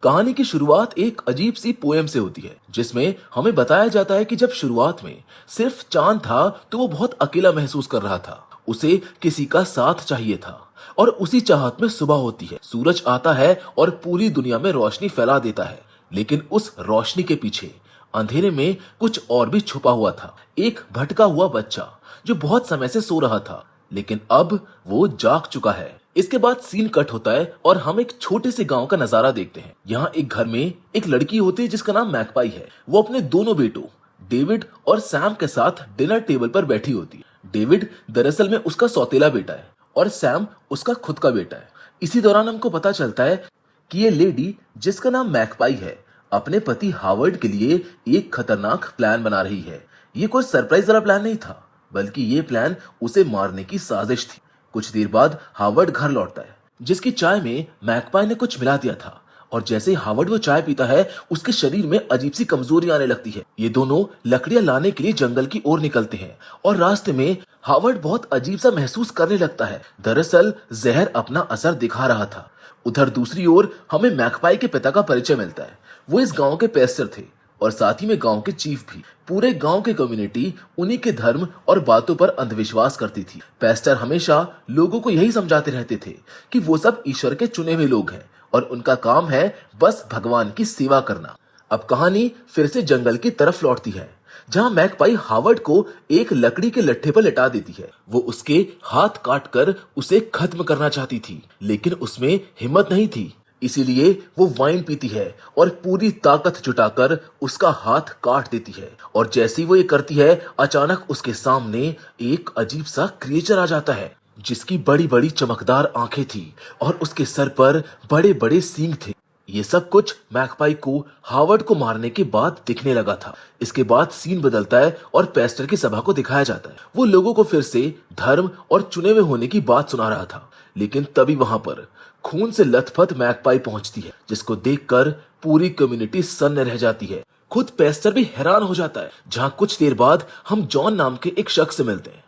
कहानी की शुरुआत एक अजीब सी पोएम से होती है, जिसमें हमें बताया जाता है कि जब शुरुआत में सिर्फ चांद था तो वो बहुत अकेला महसूस कर रहा था। उसे किसी का साथ चाहिए था। और उसी चाहत में सुबह होती है, सूरज आता है और पूरी दुनिया में रोशनी फैला देता है। लेकिन उस रोशनी के पीछे अंधेरे में कुछ और भी छुपा हुआ था। एक भटका हुआ बच्चा जो बहुत समय से सो रहा था, लेकिन अब वो जाग चुका है। इसके बाद सीन कट होता है और हम एक छोटे से गांव का नजारा देखते हैं। यहाँ एक घर में एक लड़की होती है जिसका नाम मैकपाई है। वो अपने दोनों बेटों डेविड और सैम के साथ डिनर टेबल पर बैठी होती है। डेविड दरअसल में उसका सौतेला बेटा है और सैम उसका खुद का बेटा है। इसी दौरान हमको पता चलता है कि ये लेडी, जिसका नाम मैकपाई है, अपने पति हावर्ड के लिए एक खतरनाक प्लान बना रही है। ये कोई सरप्राइज वाला प्लान नहीं था, बल्कि ये प्लान उसे मारने की साजिश थी। कुछ देर बाद हावर्ड घर लौटता है, जिसकी चाय में मैकपाई ने कुछ मिला दिया था। और जैसे ही हावर्ड वो चाय पीता है, उसके शरीर में अजीब सी कमजोरी आने लगती है। ये दोनों लकड़ियां लाने के लिए जंगल की ओर निकलते हैं और रास्ते में हावर्ड बहुत अजीब सा महसूस करने लगता है। दरअसल जहर अपना असर दिखा रहा था। उधर दूसरी ओर हमें मैकपाई के पिता का परिचय मिलता है। वो इस गांव के पैस्टर थे और साथ ही में गांव के चीफ भी। पूरे गांव की कम्युनिटी उन्हीं के धर्म और बातों पर अंधविश्वास करती थी। पैस्टर हमेशा लोगों को यही समझाते रहते थे कि वो सब ईश्वर के चुने हुए लोग हैं और उनका काम है बस भगवान की सेवा करना। अब कहानी फिर से जंगल की तरफ लौटती है, जहां मैकपाई हावर्ड को एक लकड़ी के लट्ठे पर लिटा देती है। वो उसके हाथ काट कर उसे खत्म करना चाहती थी, लेकिन उसमें हिम्मत नहीं थी। इसीलिए वो वाइन पीती है और पूरी ताकत जुटाकर उसका हाथ काट देती है। और जैसी वो ये करती है, अचानक उसके सामने एक अजीब सा क्रिएचर आ जाता है, जिसकी बड़ी बड़ी चमकदार आंखें थी और उसके सर पर बड़े बड़े सींग थे। ये सब कुछ मैकपाई को हावर्ड को मारने के बाद दिखने लगा था। इसके बाद सीन बदलता है और पेस्टर की सभा को दिखाया जाता है। वो लोगों को फिर से धर्म और चुने हुए होने की बात सुना रहा था। लेकिन तभी वहां पर खून से लथपथ मैकपाई पहुंचती है, जिसको देखकर पूरी कम्युनिटी सन्न रह जाती है। खुद पेस्टर भी हैरान हो जाता है। जहां कुछ देर बाद हम जॉन नाम के एक शख्स से मिलते हैं।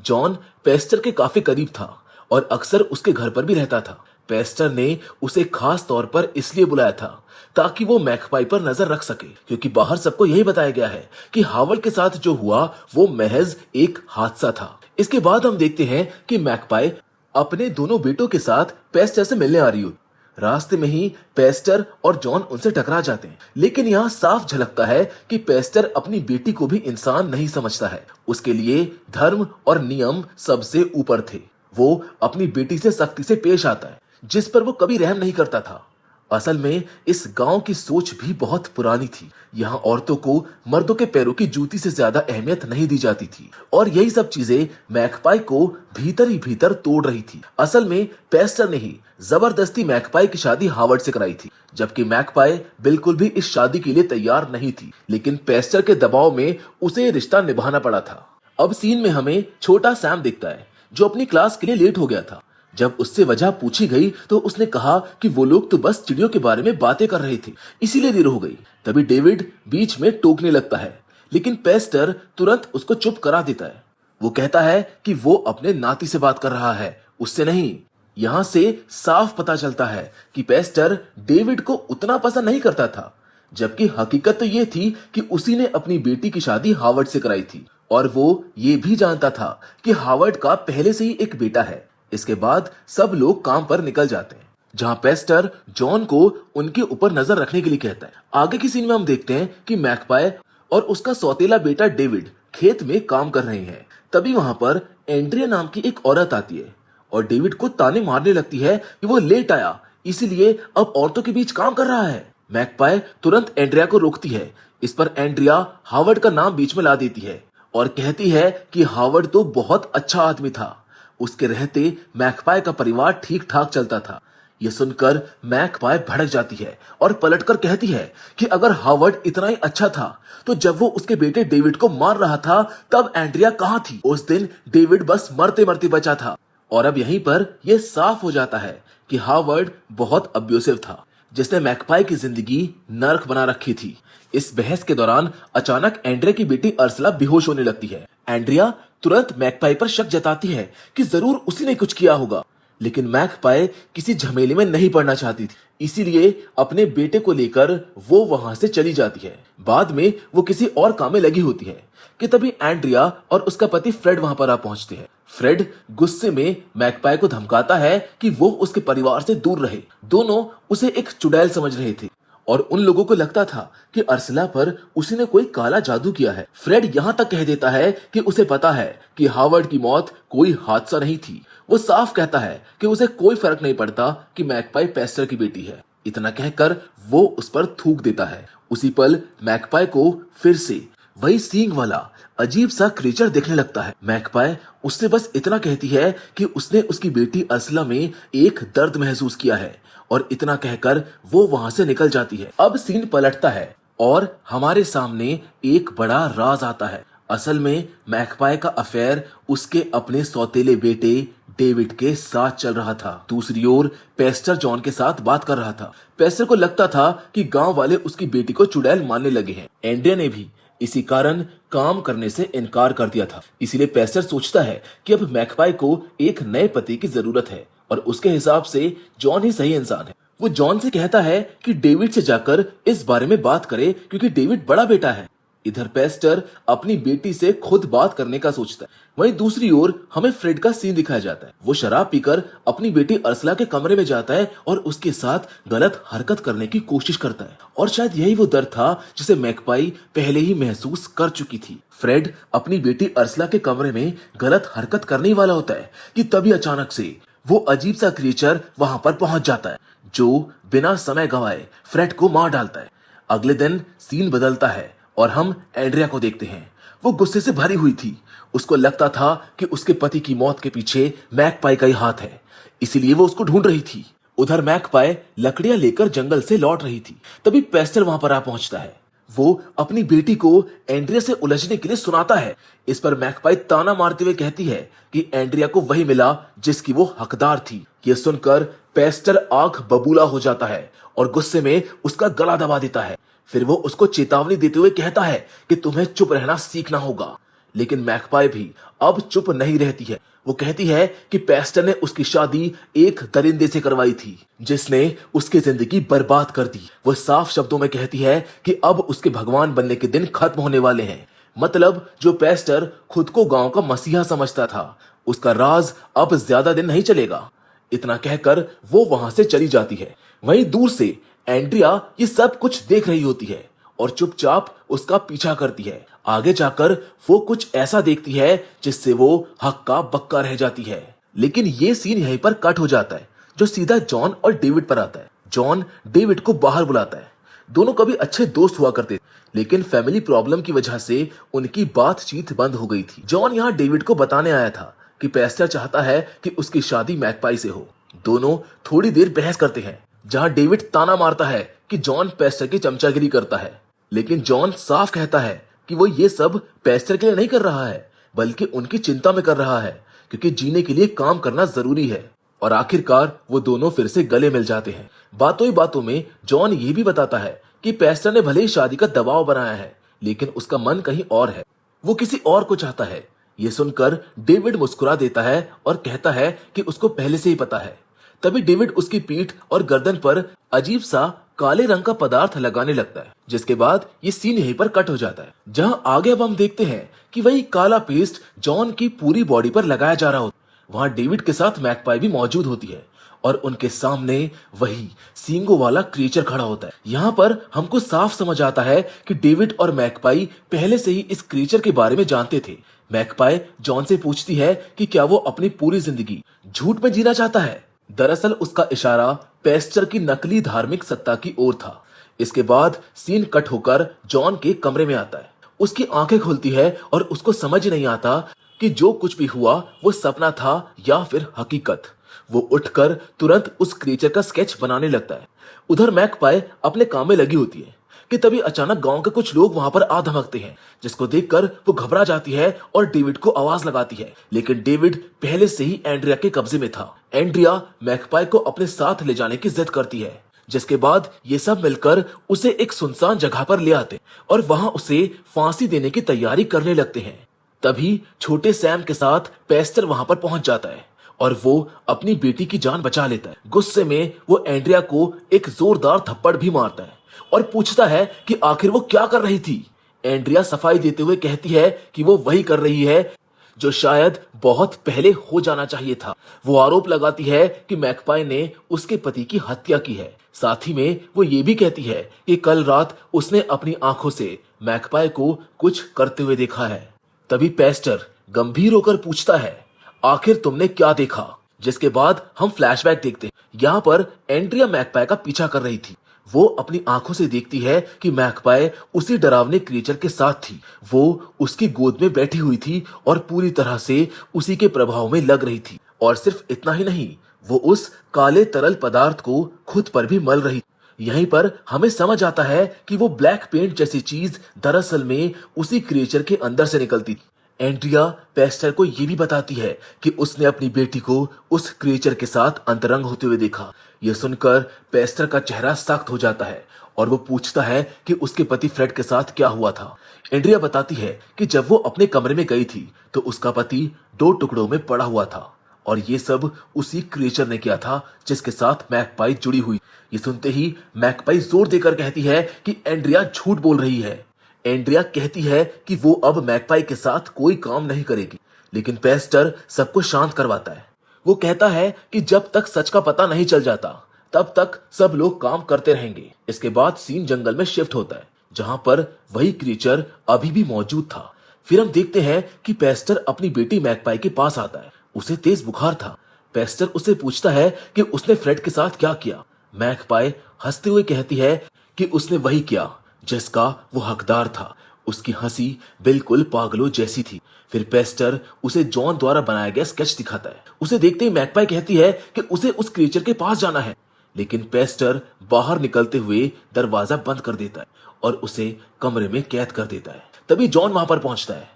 जॉन पेस्टर के काफी करीब था और अक्सर उसके घर पर भी रहता था। पेस्टर ने उसे खास तौर पर इसलिए बुलाया था ताकि वो मैकपाई पर नजर रख सके, क्योंकि बाहर सबको यही बताया गया है कि हावर्ड के साथ जो हुआ वो महज एक हादसा था। इसके बाद हम देखते हैं कि मैकपाई अपने दोनों बेटों के साथ पेस्टर से मिलने आ रही हो। रास्ते में ही पेस्टर और जॉन उनसे टकरा जाते हैं। लेकिन यहाँ साफ झलकता है कि पेस्टर अपनी बेटी को भी इंसान नहीं समझता है। उसके लिए धर्म और नियम सबसे ऊपर थे। वो अपनी बेटी से सख्ती से पेश आता है, जिस पर वो कभी रहम नहीं करता था। असल में इस गांव की सोच भी बहुत पुरानी थी। यहाँ औरतों को मर्दों के पैरों की जूती से ज्यादा अहमियत नहीं दी जाती थी और यही सब चीजें मैकपाई को भीतर ही भीतर तोड़ रही थी। असल में पेस्टर ने ही जबरदस्ती मैकपाई की शादी हावर्ड से कराई थी, जबकि मैकपाई बिल्कुल भी इस शादी के लिए तैयार नहीं थी। लेकिन पेस्टर के दबाव में उसे ये रिश्ता निभाना पड़ा था। अब सीन में हमें छोटा सैम दिखता है, जो अपनी क्लास के लिए लेट हो गया था। जब उससे वजह पूछी गई तो उसने कहा कि वो लोग तो बस चिड़ियों के बारे में बातें कर रहे थे, इसीलिए देर हो गई। तभी डेविड बीच में टोकने लगता है, लेकिन पेस्टर तुरंत उसको चुप करा देता है। वो कहता है कि वो अपने नाती से बात कर रहा है, उससे नहीं। यहाँ से साफ पता चलता है कि पेस्टर डेविड को उतना पसंद नहीं करता था, जबकि हकीकत तो ये थी कि उसी ने अपनी बेटी की शादी हावर्ड से कराई थी और वो ये भी जानता था कि हावर्ड का पहले से ही एक बेटा है। इसके बाद सब लोग काम पर निकल जाते हैं, जहां पेस्टर जॉन को उनके ऊपर नजर रखने के लिए कहता है। आगे की सीन में हम देखते हैं कि मैकपाई और उसका सौतेला बेटा डेविड खेत में काम कर रहे हैं। तभी वहां पर एंड्रिया नाम की एक औरत आती है और डेविड को ताने मारने लगती है कि वो लेट आया, इसीलिए अब औरतों के बीच काम कर रहा है। मैकपाई तुरंत एंड्रिया को रोकती है। इस पर एंड्रिया हावर्ड का नाम बीच में ला देती है और कहती है कि हावर्ड तो बहुत अच्छा आदमी था, उसके रहते मैकपाई का परिवार ठीक ठाक चलता था। यह सुनकर मैकपाई भड़क जाती है और पलटकर कहती है कि अगर हावर्ड इतना ही अच्छा था तो जब वो उसके बेटे डेविड को मार रहा था तब एंड्रिया कहाँ थी? उस दिन डेविड बस मरते मरते बचा था। और अब यहीं पर यह साफ हो जाता है कि हावर्ड बहुत अब्यूसिव था, जिसने मैकपाई की जिंदगी नर्क बना रखी थी। इस बहस के दौरान अचानक एंड्रिया की बेटी अर्सला बेहोश होने लगती है। एंड्रिया तुरंत मैकपाई पर शक जताती है कि जरूर उसी ने कुछ किया होगा, लेकिन मैकपाई किसी झमेले में नहीं पड़ना चाहती थी, इसीलिए अपने बेटे को लेकर वो वहां से चली जाती है। बाद में वो किसी और काम में लगी होती है कि तभी एंड्रिया और उसका पति फ्रेड वहां पर आ पहुंचते हैं। फ्रेड गुस्से में मैकपाई को धमकाता है कि वो उसके परिवार से दूर रहे। दोनों उसे एक चुड़ैल समझ रहे थे और उन लोगों को लगता था कि अर्सला पर उसी ने कोई काला जादू किया है। फ्रेड यहाँ तक कह देता है कि उसे पता है कि हावर्ड की मौत कोई हादसा नहीं थी। वो साफ कहता है कि उसे कोई फर्क नहीं पड़ता कि मैकपाई पेस्टर की बेटी है। इतना कहकर वो उस पर थूक देता है। उसी पल मैकपाई को फिर से वही सींग वाला अजीब सा क्रीचर देखने लगता है। मैकपाई उससे बस इतना कहती है कि उसने उसकी बेटी अर्सला में एक दर्द महसूस किया है और इतना कहकर वो वहां से निकल जाती है। अब सीन पलटता है और हमारे सामने एक बड़ा राज आता है। असल में मैकपाई का अफेयर उसके अपने सौतेले बेटे डेविड के साथ चल रहा था। दूसरी ओर पेस्टर जॉन के साथ बात कर रहा था। पेस्टर को लगता था कि गांव वाले उसकी बेटी को चुड़ैल मानने लगे हैं। एंड्रिया ने भी इसी कारण काम करने से इनकार कर दिया था। इसीलिए पेस्टर सोचता है कि अब मैकपाई को एक नए पति की जरूरत है और उसके हिसाब से जॉन ही सही इंसान है। वो जॉन से कहता है कि डेविड से जाकर इस बारे में बात करे क्योंकि डेविड बड़ा बेटा है। इधर पेस्टर अपनी बेटी से खुद बात करने का सोचता है। वहीं दूसरी ओर हमें फ्रेड का सीन दिखाया जाता है। वो शराब पीकर अपनी बेटी अर्सला के कमरे में जाता है और उसके साथ गलत हरकत करने की कोशिश करता है और शायद यही वो दर्द था जिसे मैकपाई पहले ही महसूस कर चुकी थी। फ्रेड अपनी बेटी अर्सला के कमरे में गलत हरकत करने ही वाला होता है कि तभी अचानक से वो अजीब सा क्रिएचर वहां पर पहुंच जाता है जो बिना समय गवाए फ्रेड को मार डालता है। अगले दिन सीन बदलता है और हम एंड्रिया को देखते हैं। वो गुस्से से भरी हुई थी। उसको लगता था कि उसके पति की मौत के पीछे मैकपाई का ही हाथ है, इसीलिए वो उसको ढूंढ रही थी। उधर मैकपाई लकड़ियां लेकर जंगल से लौट रही थी। तभी पेस्टर वहां पर आ पहुंचता है। वो अपनी बेटी को एंड्रिया से उलझने के लिए सुनाता है। इस पर मैकपाई ताना मारते हुए कहती है कि एंड्रिया को वही मिला जिसकी वो हकदार थी। यह सुनकर पेस्टर आंख बबूला हो जाता है और गुस्से में उसका गला दबा देता है। फिर वो उसको चेतावनी देते हुए कहता है कि तुम्हें चुप रहना सीखना होगा। लेकिन मैकपाई भी अब चुप नहीं रहती है। वो कहती है कि पेस्टर ने उसकी शादी एक दरिंदे से करवाई थी जिसने उसकी जिंदगी बर्बाद कर दी। वो साफ शब्दों में कहती है कि अब उसके भगवान बनने के दिन खत्म होने वाले हैं। मतलब जो पेस्टर खुद को गांव का मसीहा समझता था, उसका राज अब ज्यादा दिन नहीं चलेगा। इतना कहकर वो वहां से चली जाती है। वहीं दूर से एंड्रिया ये सब कुछ देख रही होती है और चुपचाप उसका पीछा करती है। आगे जाकर वो कुछ ऐसा देखती है जिससे वो हक्का बक्का रह जाती है। लेकिन ये सीन यहीं पर कट हो जाता है जो सीधा जॉन और डेविड पर आता है। जॉन डेविड को बाहर बुलाता है। दोनों कभी अच्छे दोस्त हुआ करते थे, लेकिन फैमिली प्रॉब्लम की वजह से उनकी बातचीत बंद हो गई थी। जॉन यहाँ डेविड को बताने आया था कि पेस्टर चाहता है कि उसकी शादी मैकपाई से हो। दोनों थोड़ी देर बहस करते हैं जहां डेविड ताना मारता है कि जॉन पेस्टर की चमचागिरी करता है, लेकिन जॉन साफ कहता है कि वो ये सब पेस्टर के लिए नहीं कर रहा है बल्कि उनकी चिंता में कर रहा है क्योंकि जीने के लिए काम करना जरूरी है। और आखिरकार वो दोनों फिर से गले मिल जाते हैं। बातों ही बातों में जॉन ये भी बताता है कि पेस्टर ने भले ही शादी का दबाव बनाया है लेकिन उसका मन कहीं और है, वो किसी और को चाहता है। ये सुनकर डेविड मुस्कुरा देता है और कहता है कि उसको पहले से ही पता है। तभी डेविड उसकी पीठ और गर्दन पर अजीब सा काले रंग का पदार्थ लगाने लगता है, जिसके बाद ये सीन यहीं पर कट हो जाता है जहां आगे अब हम देखते हैं कि वही काला पेस्ट जॉन की पूरी बॉडी पर लगाया जा रहा होता है। वहां डेविड के साथ मैकपाई भी मौजूद होती है और उनके सामने वही सींगों वाला क्रिएचर खड़ा होता है। यहाँ पर हमको साफ समझ आता है कि डेविड और मैकपाई पहले से ही इस क्रिएचर के बारे में जानते थे। मैकपाई जॉन से पूछती है कि क्या वो अपनी पूरी जिंदगी झूठ में जीना चाहता है। दरअसल उसका इशारा पेस्टर की नकली धार्मिक सत्ता की ओर था। इसके बाद सीन कट होकर जॉन के कमरे में आता है। उसकी आंखें खुलती है और उसको समझ नहीं आता कि जो कुछ भी हुआ वो सपना था या फिर हकीकत। वो उठकर तुरंत उस क्रिएचर का स्केच बनाने लगता है। उधर मैकपाई अपने काम में लगी होती है कि तभी अचानक गांव के कुछ लोग वहां पर आ धमकते हैं, जिसको देखकर वो घबरा जाती है और डेविड को आवाज लगाती है। लेकिन डेविड पहले से ही एंड्रिया के कब्जे में था। एंड्रिया मैकपाई को अपने साथ ले जाने की जिद करती है, जिसके बाद ये सब मिलकर उसे एक सुनसान जगह पर ले आते और वहां उसे फांसी देने की तैयारी करने लगते हैं। तभी छोटे सैम के साथ पेस्टर वहां पर पहुंच जाता है और वो अपनी बेटी की जान बचा लेता है। गुस्से में वो एंड्रिया को एक जोरदार थप्पड़ भी मारता है और पूछता है कि आखिर वो क्या कर रही थी। एंड्रिया सफाई देते हुए कहती है कि वो वही कर रही है जो शायद बहुत पहले हो जाना चाहिए था। वो आरोप लगाती है कि मैकपाई ने उसके पति की हत्या की है। साथ ही में वो ये भी कहती है कि कल रात उसने अपनी आंखों से मैकपाई को कुछ करते हुए देखा है। तभी पेस्टर गंभीर होकर पूछता है, आखिर तुमने क्या देखा? जिसके बाद हम फ्लैशबैक देखते हैं। यहाँ पर एंड्रिया मैकपाई का पीछा कर रही थी। वो अपनी आंखों से देखती है कि मैकपाई उसी डरावने क्रीचर के साथ थी। वो उसकी गोद में बैठी हुई थी और पूरी तरह से उसी के प्रभाव में लग रही थी। और सिर्फ इतना ही नहीं, वो उस काले तरल पदार्थ को खुद पर भी मल रही थी। यहीं पर हमें समझ आता है कि वो ब्लैक पेंट जैसी चीज दरअसल में उसी क्रिएचर के अंदर से निकलती थी। एंड्रिया पेस्टर को ये भी बताती है कि उसने अपनी बेटी को उस क्रिएचर के साथ अंतरंग होते हुए देखा। यह सुनकर पेस्टर का चेहरा सख्त हो जाता है और वो पूछता है कि उसके पति फ्रेड के साथ क्या हुआ था। एंड्रिया बताती है कि जब वो अपने कमरे में गई थी तो उसका पति 2 टुकड़ों में पड़ा हुआ था और ये सब उसी क्रिएचर ने किया था जिसके साथ मैकपाई जुड़ी हुई। ये सुनते ही मैकपाई जोर देकर कहती है कि एंड्रिया झूठ बोल रही है। एंड्रिया कहती है कि वो अब मैकपाई के साथ कोई काम नहीं करेगी, लेकिन पेस्टर सबको शांत करवाता है। वो कहता है कि जब तक सच का पता नहीं चल जाता तब तक सब लोग काम करते रहेंगे। इसके बाद सीन जंगल में शिफ्ट होता है जहां पर वही क्रीचर अभी भी मौजूद था। फिर हम देखते हैं कि पेस्टर अपनी बेटी मैकपाई के पास आता है। उसे तेज बुखार था। पेस्टर उससे पूछता है कि उसने फ्रेड के साथ क्या किया। मैकपाई हंसते हुए कहती है कि उसने वही किया जिसका वो हकदार था। उसकी हंसी बिल्कुल पागलों जैसी थी। फिर पेस्टर उसे जॉन द्वारा बनाया गया स्केच दिखाता है। उसे देखते ही मैकपाई कहती है कि उसे उस क्रिएचर के पास जाना है, लेकिन पेस्टर बाहर निकलते हुए दरवाजा बंद कर देता है और उसे कमरे में कैद कर देता है। तभी जॉन वहां पर पहुंचता है।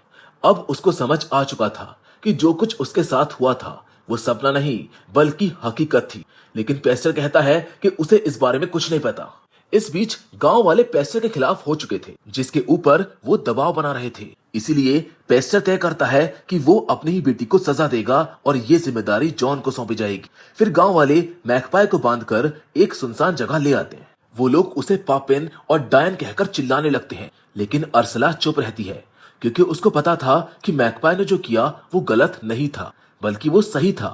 अब उसको समझ आ चुका था कि जो कुछ उसके साथ हुआ था वो सपना नहीं बल्कि हकीकत थी, लेकिन पेस्टर कहता है कि उसे इस बारे में कुछ नहीं पता। इस बीच गांव वाले पेस्टर के खिलाफ हो चुके थे, जिसके ऊपर वो दबाव बना रहे थे। इसीलिए पेस्टर तय करता है कि वो अपनी ही बेटी को सजा देगा और ये जिम्मेदारी जॉन को सौंपी जाएगी। फिर गांव वाले मैकपाई को बांधकर एक सुनसान जगह ले आते हैं। वो लोग उसे पापिन और डायन कहकर चिल्लाने लगते हैं, लेकिन अर्सला चुप रहती है क्योंकि उसको पता था कि मैकपाई ने जो किया वो गलत नहीं था बल्कि वो सही था।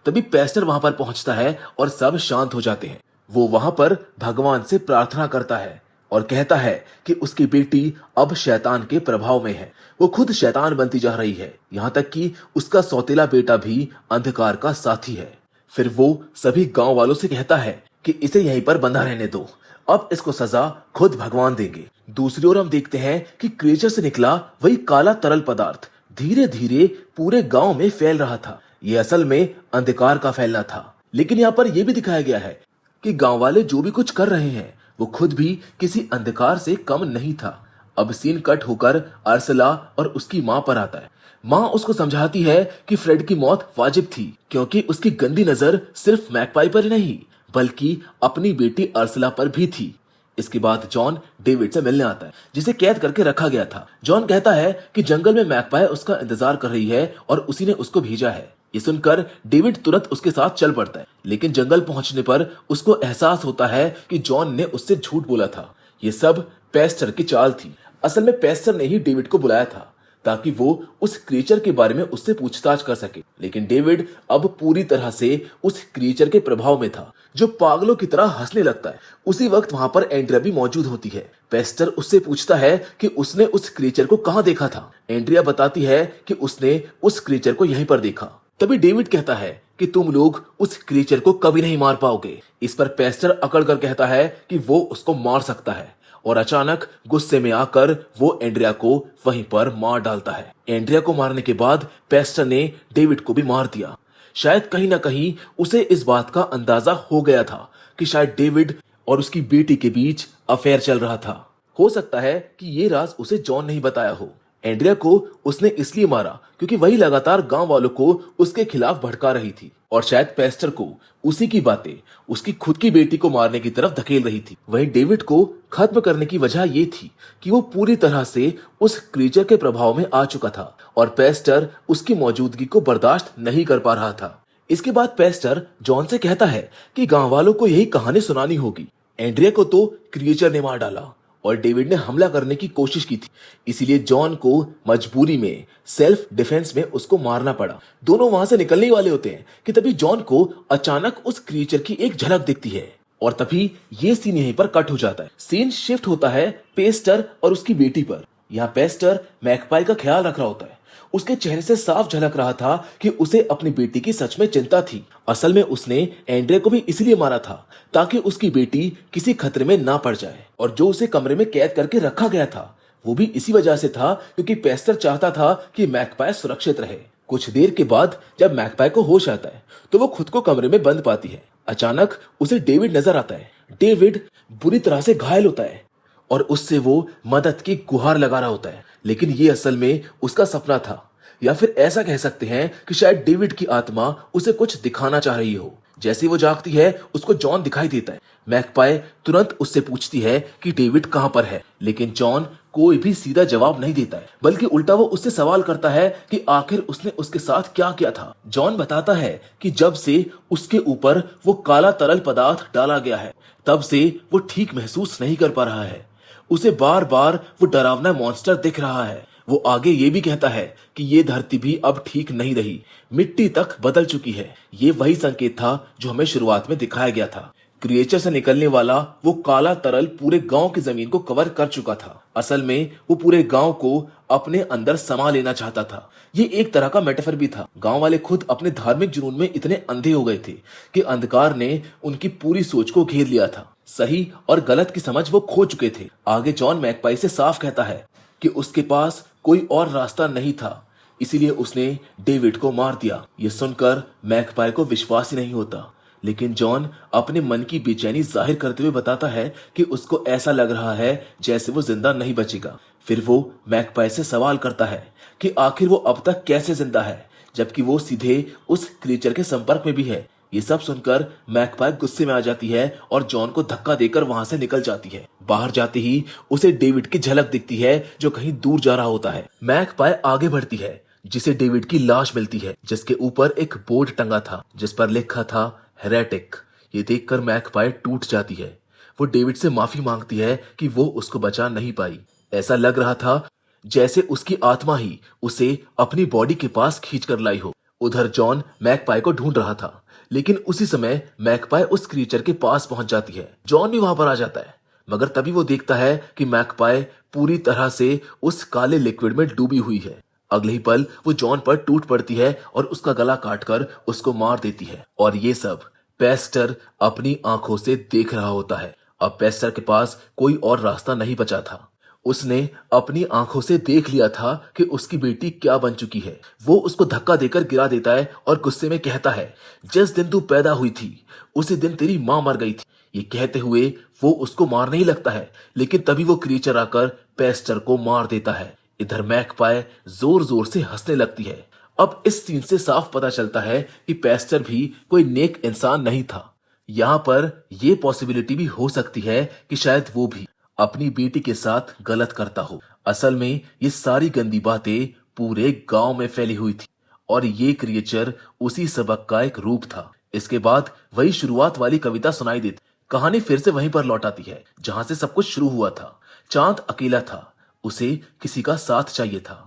तभी पेस्टर वहां पर पहुंचता है और सब शांत हो जाते हैं। वो वहां पर भगवान से प्रार्थना करता है और कहता है कि उसकी बेटी अब शैतान के प्रभाव में है। वो खुद शैतान बनती जा रही है, यहाँ तक कि उसका सौतेला बेटा भी अंधकार का साथी है। फिर वो सभी गांव वालों से कहता है कि इसे यहीं पर बंधा रहने दो, अब इसको सजा खुद भगवान देंगे। दूसरी ओर हम देखते हैं कि क्रिएचर से निकला वही काला तरल पदार्थ धीरे धीरे पूरे गांव में फैल रहा था। ये असल में अंधकार का फैलना था, लेकिन यहाँ पर यह भी दिखाया गया है कि गांव वाले जो भी कुछ कर रहे हैं वो खुद भी किसी अंधकार से कम नहीं था। अब सीन कट होकर अर्सला और उसकी मां पर आता है। मां उसको समझाती है कि फ्रेड की मौत वाजिब थी क्योंकि उसकी गंदी नजर सिर्फ मैकपाई पर नहीं बल्कि अपनी बेटी अर्सला पर भी थी। इसके बाद जॉन डेविड से मिलने आता है जिसे कैद करके रखा गया था। जॉन कहता है कि जंगल में मैकपाई उसका इंतजार कर रही है और उसी ने उसको भेजा है। ये सुनकर डेविड तुरंत उसके साथ चल पड़ता है, लेकिन जंगल पहुंचने पर उसको एहसास होता है कि जॉन ने उससे झूठ बोला था। ये सब पेस्टर की चाल थी। असल में पेस्टर ने ही डेविड को बुलाया था ताकि वो उस क्रिएचर के बारे में उससे पूछताछ कर सके, लेकिन डेविड अब पूरी तरह से उस क्रिएचर के प्रभाव में था जो पागलों की तरह हंसने लगता है। उसी वक्त वहां पर एंड्रिया भी मौजूद होती है। पेस्टर उससे पूछता है कि उसने उस क्रिएचर को कहां देखा था। एंड्रिया बताती है कि उसने उस क्रिएचर को यहीं पर देखा। तभी डेविड कहता है कि तुम लोग उस क्रिएचर को कभी नहीं मार पाओगे। इस पर पेस्टर अकड़ कर कहता है कि वो उसको मार सकता है और अचानक गुस्से में आकर वो एंड्रिया को वहीं पर मार डालता है। एंड्रिया को मारने के बाद पेस्टर ने डेविड को भी मार दिया। शायद कहीं ना कहीं उसे इस बात का अंदाजा हो गया था कि शायद डेविड और उसकी बेटी के बीच अफेयर चल रहा था। हो सकता है कि ये राज उसे जॉन नहीं बताया हो। एंड्रिया को उसने इसलिए मारा क्योंकि वही लगातार गांव वालों को उसके खिलाफ भड़का रही थी और शायद पेस्टर को उसी की बातें उसकी खुद की बेटी को मारने की तरफ धकेल रही थी। वहीं डेविड को खत्म करने की वजह ये थी कि वो पूरी तरह से उस क्रीचर के प्रभाव में आ चुका था और पेस्टर उसकी मौजूदगी को बर्दाश्त नहीं कर पा रहा था। इसके बाद पेस्टर जॉन से कहता है कि गांव वालों को यही कहानी सुनानी होगी। एंड्रिया को तो क्रिएचर ने मार डाला और डेविड ने हमला करने की कोशिश की थी, इसीलिए जॉन को मजबूरी में सेल्फ डिफेंस में उसको मारना पड़ा। दोनों वहां से निकलने ही वाले होते हैं कि तभी जॉन को अचानक उस क्रिएचर की एक झलक दिखती है और तभी ये सीन यहीं पर कट हो जाता है। सीन शिफ्ट होता है पेस्टर और उसकी बेटी पर। यहाँ पेस्टर मैकपाई का ख्याल रख रहा होता है। उसके चेहरे से साफ झलक रहा था कि उसे अपनी बेटी की सच में चिंता थी। असल में उसने एंड्रे को भी इसलिए मारा था ताकि उसकी बेटी किसी खतरे में ना पड़ जाए, और जो उसे कमरे में कैद करके रखा गया था वो भी इसी वजह से था क्योंकि पेस्टर चाहता था कि मैकपाई सुरक्षित रहे। कुछ देर के बाद जब मैकपाई को होश आता है तो वो खुद को कमरे में बंद पाती है। अचानक उसे डेविड नजर आता है। डेविड बुरी तरह से घायल होता है और उससे वो मदद की गुहार लगा रहा होता है, लेकिन ये असल में उसका सपना था, या फिर ऐसा कह सकते हैं कि शायद डेविड की आत्मा उसे कुछ दिखाना चाह रही हो। जैसे वो जागती है उसको जॉन दिखाई देता है। मैकपाई तुरंत उससे पूछती है कि डेविड कहां पर है, लेकिन जॉन कोई भी सीधा जवाब नहीं देता है, बल्कि उल्टा वो उससे सवाल करता है कि आखिर उसने उसके साथ क्या किया था। जॉन बताता है कि जब से उसके ऊपर वो काला तरल पदार्थ डाला गया है तब से वो ठीक महसूस नहीं कर पा रहा है। उसे बार बार वो डरावना मॉन्स्टर दिख रहा है। वो आगे ये भी कहता है कि ये धरती भी अब ठीक नहीं रही, मिट्टी तक बदल चुकी है। ये वही संकेत था जो हमें शुरुआत में दिखाया गया था। क्रिएचर से निकलने वाला वो काला तरल पूरे गांव की जमीन को कवर कर चुका था। असल में वो पूरे गांव को अपने अंदर समा लेना चाहता था। ये एक तरह का मेटाफर भी था। गांव वाले खुद अपने धार्मिक जुनून में इतने अंधे हो गए थे कि अंधकार ने उनकी पूरी सोच को घेर लिया था। सही और गलत की समझ वो खो चुके थे। आगे जॉन मैकपाई से साफ कहता है कि उसके पास कोई और रास्ता नहीं था, इसीलिए उसने डेविड को मार दिया। ये सुनकर मैकपाई को विश्वास ही नहीं होता, लेकिन जॉन अपने मन की बेचैनी जाहिर करते हुए बताता है कि उसको ऐसा लग रहा है जैसे वो जिंदा नहीं बचेगा। फिर वो मैकपाई से सवाल करता है कि आखिर वो अब तक कैसे जिंदा है, जबकि वो सीधे उस क्रीचर के संपर्क में भी है। ये सब सुनकर मैकपाई गुस्से में आ जाती है और जॉन को धक्का देकर वहां से निकल जाती है। बाहर जाते ही उसे डेविड की झलक दिखती है जो कहीं दूर जा रहा होता है। मैकपाई आगे बढ़ती है जिसे डेविड की लाश मिलती है, जिसके ऊपर एक बोर्ड टंगा था जिस पर लिखा था हेरेटिक। ये देखकर मैकपाई टूट जाती है। वो डेविड से माफी मांगती है कि वो उसको बचा नहीं पाई। ऐसा लग रहा था जैसे उसकी आत्मा ही उसे अपनी बॉडी के पास खींच कर लाई हो। उधर जॉन मैकपाई को ढूंढ रहा था, लेकिन उसी समय मैकपाई उस क्रीचर के पास पहुंच जाती है। जॉन भी वहां पर आ जाता है, मगर तभी वो देखता है कि मैकपाई पूरी तरह से उस काले लिक्विड में डूबी हुई है। अगले ही पल वो जॉन पर टूट पड़ती है और उसका गला काटकर उसको मार देती है। और ये सब पेस्टर अपनी आंखों से देख रहा होता है। अब पेस्टर के पास कोई और रास्ता नहीं बचा था। उसने अपनी आंखों से देख लिया था कि उसकी बेटी क्या बन चुकी है। वो उसको धक्का देकर गिरा देता है और गुस्से में कहता है, जिस दिन तू पैदा हुई थी उसी दिन तेरी मां मर गई थी। ये कहते हुए वो उसको मारने ही लगता है, लेकिन तभी वो क्रीचर आकर पेस्टर को मार देता है। इधर मैकपाई जोर जोर से हंसने लगती है। अब इस सीन से साफ पता चलता है कि पेस्टर भी कोई नेक इंसान नहीं था। यहाँ पर यह पॉसिबिलिटी भी हो सकती है कि शायद वो भी अपनी बेटी के साथ गलत करता हो। असल में ये सारी गंदी बातें पूरे गांव में फैली हुई थी और ये क्रिएचर उसी सबक का एक रूप था। इसके बाद वही शुरुआत वाली कविता सुनाई देती। कहानी फिर से वहीं पर लौट आती है जहां से सब कुछ शुरू हुआ था। चांद अकेला था, उसे किसी का साथ चाहिए था।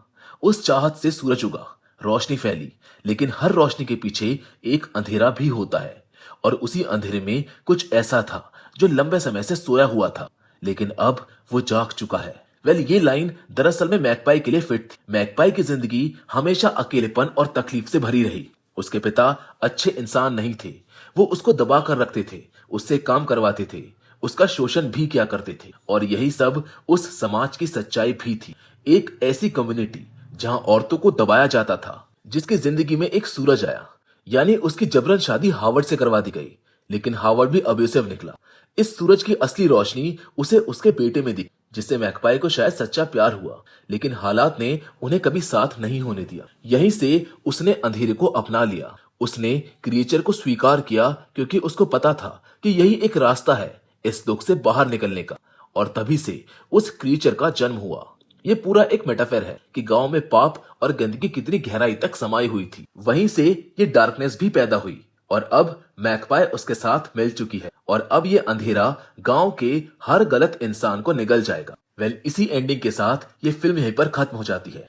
उस चाहत से सूरज उगा, रोशनी फैली, लेकिन हर रोशनी के पीछे एक अंधेरा भी होता है और उसी अंधेरे में कुछ ऐसा था जो लंबे समय से सोया हुआ था, लेकिन अब वो जाग चुका है। ये लाइन दरअसल में मैकपाई के लिए फिट थी। मैकपाई की जिंदगी हमेशा अकेलेपन और तकलीफ से भरी रही। उसके पिता अच्छे इंसान नहीं थे। वो उसको दबा कर रखते थे, उससे काम करवाते थे, उसका शोषण भी किया करते थे, और यही सब उस समाज की सच्चाई भी थी। एक ऐसी कम्युनिटी जहां औरतों को दबाया जाता था, जिसकी जिंदगी में एक सूरज आया। यानी उसकी जबरन शादी हावर्ड से करवा दी गई, लेकिन हावर्ड भी अब्यूसिव निकला। इस सूरज की असली रोशनी उसे उसके बेटे में दिखी, जिससे मैकपाई को शायद सच्चा प्यार हुआ, लेकिन हालात ने उन्हें कभी साथ नहीं होने दिया। यहीं से उसने अंधेरे को अपना लिया। उसने क्रिएचर को स्वीकार किया क्योंकि उसको पता था कि यही एक रास्ता है इस दुख से बाहर निकलने का, और तभी से उस क्रिएचर का जन्म हुआ। ये पूरा एक मेटाफर है कि गांव में पाप और गंदगी कितनी गहराई तक समाई हुई थी। वहीं से ये डार्कनेस भी पैदा हुई और अब मैकपाई उसके साथ मिल चुकी है और अब ये अंधेरा गांव के हर गलत इंसान को निगल जाएगा। वेल, इसी एंडिंग के साथ ये फिल्म यहीं पर खत्म हो जाती है।